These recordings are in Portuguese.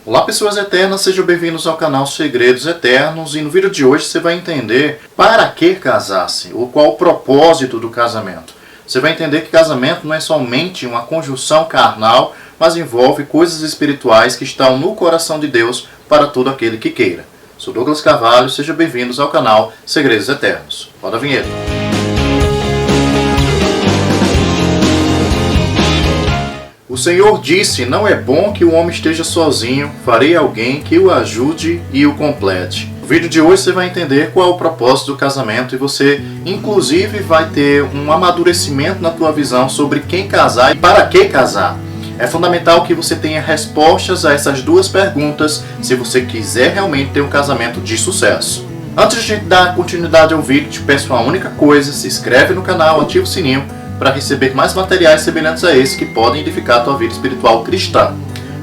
Olá pessoas eternas, sejam bem-vindos ao canal Segredos Eternos e no vídeo de hoje você vai entender para que casar-se, ou qual o propósito do casamento. Você vai entender que casamento não é somente uma conjunção carnal, mas envolve coisas espirituais que estão no coração de Deus para todo aquele que queira. Sou Douglas Carvalho, sejam bem-vindos ao canal Segredos Eternos. Roda a vinheta. O Senhor disse, não é bom que o homem esteja sozinho, farei alguém que o ajude e o complete. No vídeo de hoje você vai entender qual é o propósito do casamento e você, inclusive, vai ter um amadurecimento na tua visão sobre quem casar e para que casar. É fundamental que você tenha respostas a essas duas perguntas se você quiser realmente ter um casamento de sucesso. Antes de a gente dar continuidade ao vídeo, te peço uma única coisa, se inscreve no canal, ativa o sininho, para receber mais materiais semelhantes a esse que podem edificar a tua vida espiritual cristã.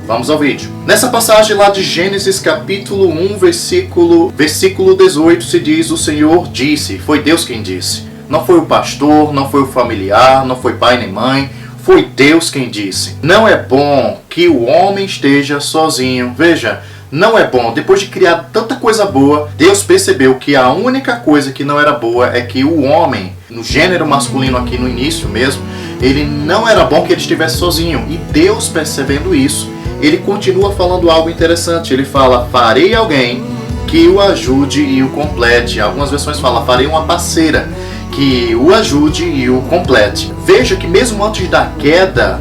Vamos ao vídeo. Nessa passagem lá de Gênesis capítulo 1, versículo 18, se diz, o Senhor disse, foi Deus quem disse. Não foi o pastor, não foi o familiar, não foi pai nem mãe, foi Deus quem disse. Não é bom que o homem esteja sozinho. Veja, não é bom. Depois de criar tanta coisa boa, Deus percebeu que a única coisa que não era boa é que o homem, no gênero masculino aqui no início mesmo, ele não era bom que ele estivesse sozinho. E Deus, percebendo isso, ele continua falando algo interessante. Ele fala, farei alguém que o ajude e o complete. Algumas versões falam, farei uma parceira que o ajude e o complete. Veja que mesmo antes da queda,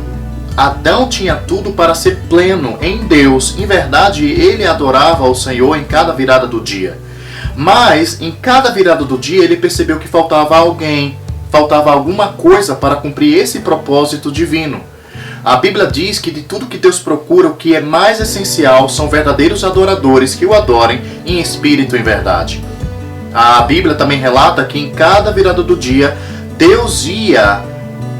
Adão tinha tudo para ser pleno em Deus. Em verdade, ele adorava ao Senhor em cada virada do dia. Mas, em cada virada do dia, ele percebeu que faltava alguém, faltava alguma coisa para cumprir esse propósito divino. A Bíblia diz que de tudo que Deus procura, o que é mais essencial são verdadeiros adoradores que o adorem em espírito e em verdade. A Bíblia também relata que em cada virada do dia, Deus ia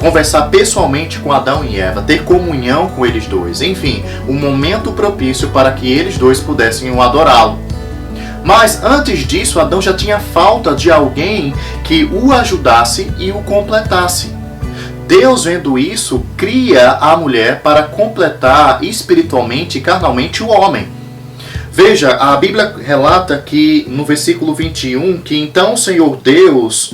conversar pessoalmente com Adão e Eva, ter comunhão com eles dois. Enfim, um momento propício para que eles dois pudessem o adorá-lo. Mas antes disso, Adão já tinha falta de alguém que o ajudasse e o completasse. Deus, vendo isso, cria a mulher para completar espiritualmente e carnalmente o homem. Veja, a Bíblia relata que no versículo 21, que então o Senhor Deus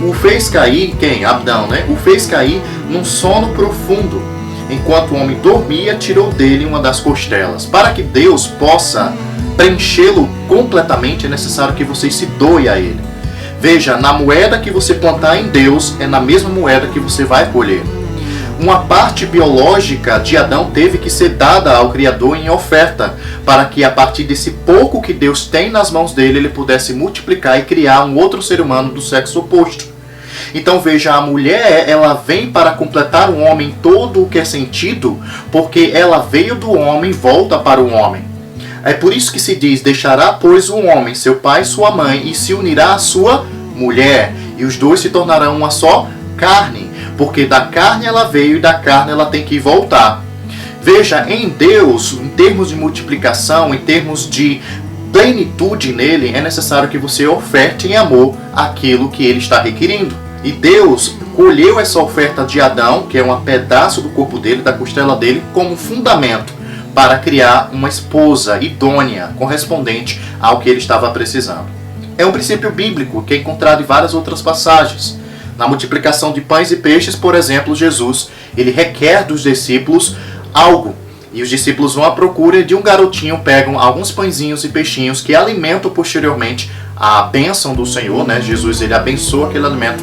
o fez cair, quem? Adão, né? O fez cair num sono profundo. Enquanto o homem dormia, tirou dele uma das costelas. Para que Deus possa preenchê-lo completamente, é necessário que você se doe a ele. Veja, na moeda que você plantar em Deus, é na mesma moeda que você vai colher. Uma parte biológica de Adão teve que ser dada ao Criador em oferta, para que a partir desse pouco que Deus tem nas mãos dele, ele pudesse multiplicar e criar um outro ser humano do sexo oposto. Então veja, a mulher, ela vem para completar o homem todo o que é sentido, porque ela veio do homem e volta para o homem. É por isso que se diz, deixará pois o homem, seu pai e sua mãe, e se unirá à sua mulher, e os dois se tornarão uma só carne, porque da carne ela veio e da carne ela tem que voltar. Veja, em Deus, em termos de multiplicação, em termos de plenitude nele, é necessário que você oferte em amor aquilo que ele está requerindo. E Deus colheu essa oferta de Adão, que é um pedaço do corpo dele, da costela dele, como fundamento para criar uma esposa idônea, correspondente ao que ele estava precisando. É um princípio bíblico que é encontrado em várias outras passagens. Na multiplicação de pães e peixes, por exemplo, Jesus, ele requer dos discípulos algo. E os discípulos vão à procura de um garotinho, pegam alguns pãezinhos e peixinhos que alimentam posteriormente a bênção do Senhor, né? Jesus, ele abençoa aquele alimento,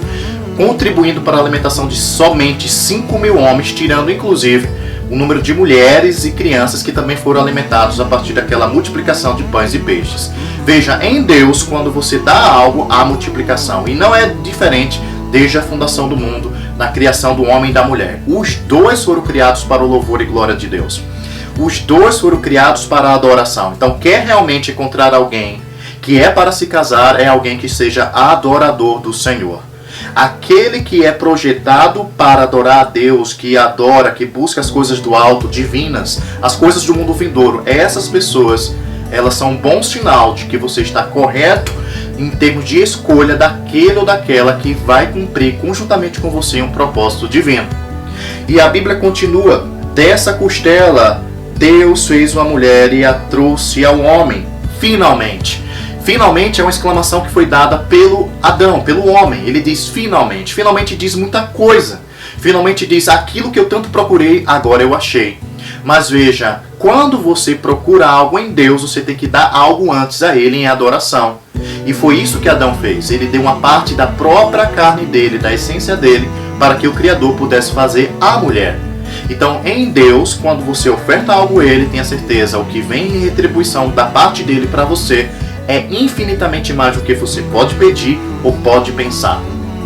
contribuindo para a alimentação de somente 5.000 homens, tirando inclusive o número de mulheres e crianças que também foram alimentados a partir daquela multiplicação de pães e peixes. Veja, em Deus, quando você dá algo, há multiplicação. E não é diferente desde a fundação do mundo, na criação do homem e da mulher. Os dois foram criados para o louvor e glória de Deus. Os dois foram criados para a adoração. Então, quer realmente encontrar alguém que é para se casar, é alguém que seja adorador do Senhor. Aquele que é projetado para adorar a Deus, que adora, que busca as coisas do alto, divinas, as coisas do mundo vindouro, essas pessoas, elas são um bom sinal de que você está correto em termos de escolha daquele ou daquela que vai cumprir conjuntamente com você um propósito divino. E a Bíblia continua, dessa costela Deus fez uma mulher e a trouxe ao homem. Finalmente. Finalmente é uma exclamação que foi dada pelo Adão, pelo homem. Ele diz finalmente. Finalmente diz muita coisa. Finalmente diz aquilo que eu tanto procurei, agora eu achei. Mas veja, quando você procura algo em Deus, você tem que dar algo antes a Ele em adoração. E foi isso que Adão fez. Ele deu uma parte da própria carne dele, da essência dele, para que o Criador pudesse fazer a mulher. Então, em Deus, quando você oferta algo a Ele, tenha certeza, o que vem em retribuição da parte dele para você é infinitamente mais do que você pode pedir ou pode pensar.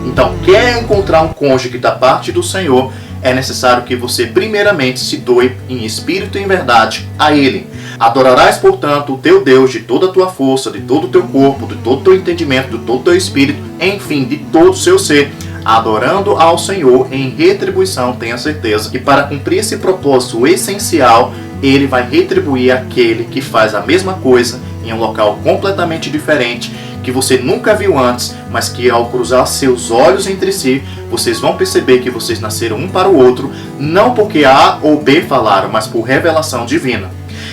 Então, quer encontrar um cônjuge da parte do Senhor, é necessário que você primeiramente se doe em espírito e em verdade a Ele. Adorarás, portanto, o teu Deus de toda a tua força, de todo o teu corpo, de todo o teu entendimento, de todo o teu espírito, enfim, de todo o seu ser, adorando ao Senhor em retribuição. Tenha certeza que para cumprir esse propósito essencial, Ele vai retribuir aquele que faz a mesma coisa em um local completamente diferente, que você nunca viu antes, mas que ao cruzar seus olhos entre si, vocês vão perceber que vocês nasceram um para o outro, não porque A ou B falaram, mas por revelação divina.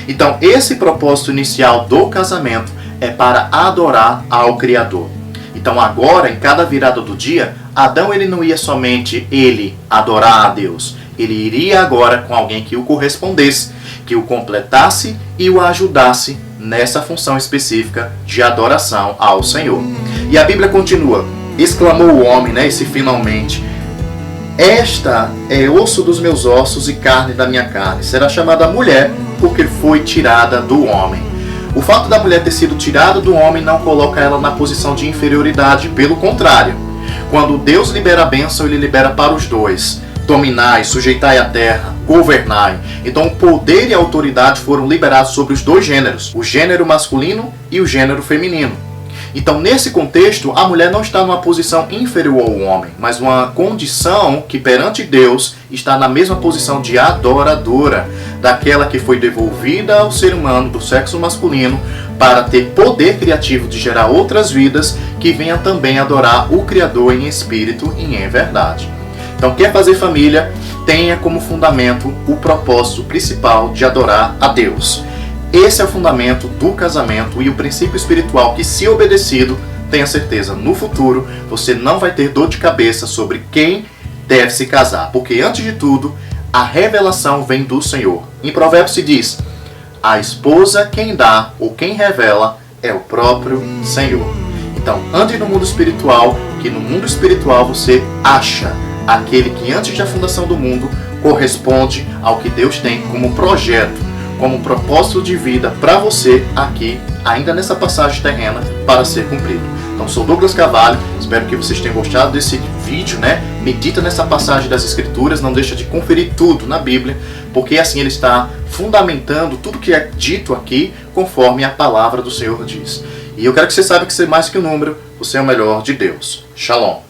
Então, esse propósito inicial do casamento é para adorar ao Criador. Então, agora, em cada virada do dia, Adão ele não ia somente adorar a Deus. Ele iria agora com alguém que o correspondesse, que o completasse e o ajudasse nessa função específica de adoração ao Senhor. E a Bíblia continua, exclamou o homem, esse finalmente, esta é osso dos meus ossos e carne da minha carne, será chamada mulher porque foi tirada do homem. O fato da mulher ter sido tirada do homem não coloca ela na posição de inferioridade, pelo contrário. Quando Deus libera a bênção, Ele libera para os dois. Dominai, sujeitai a terra, governai. Então o poder e a autoridade foram liberados sobre os dois gêneros, o gênero masculino e o gênero feminino. Então nesse contexto, a mulher não está numa posição inferior ao homem, mas uma condição que perante Deus está na mesma posição de adoradora, daquela que foi devolvida ao ser humano do sexo masculino para ter poder criativo de gerar outras vidas que venham também adorar o Criador em espírito e em verdade. Então, quer fazer família, tenha como fundamento o propósito principal de adorar a Deus. Esse é o fundamento do casamento e o princípio espiritual que, se obedecido, tenha certeza, no futuro você não vai ter dor de cabeça sobre quem deve se casar. Porque, antes de tudo, a revelação vem do Senhor. Em Provérbios se diz, a esposa quem dá ou quem revela é o próprio Senhor. Então, ande no mundo espiritual, que no mundo espiritual você acha aquele que antes da fundação do mundo corresponde ao que Deus tem como projeto, como propósito de vida para você aqui, ainda nessa passagem terrena, para ser cumprido. Então, sou Douglas Carvalho, espero que vocês tenham gostado desse vídeo, Medita nessa passagem das Escrituras, não deixa de conferir tudo na Bíblia, porque assim ele está fundamentando tudo que é dito aqui, conforme a palavra do Senhor diz. E eu quero que você saiba que você é mais que um número, você é o melhor de Deus. Shalom.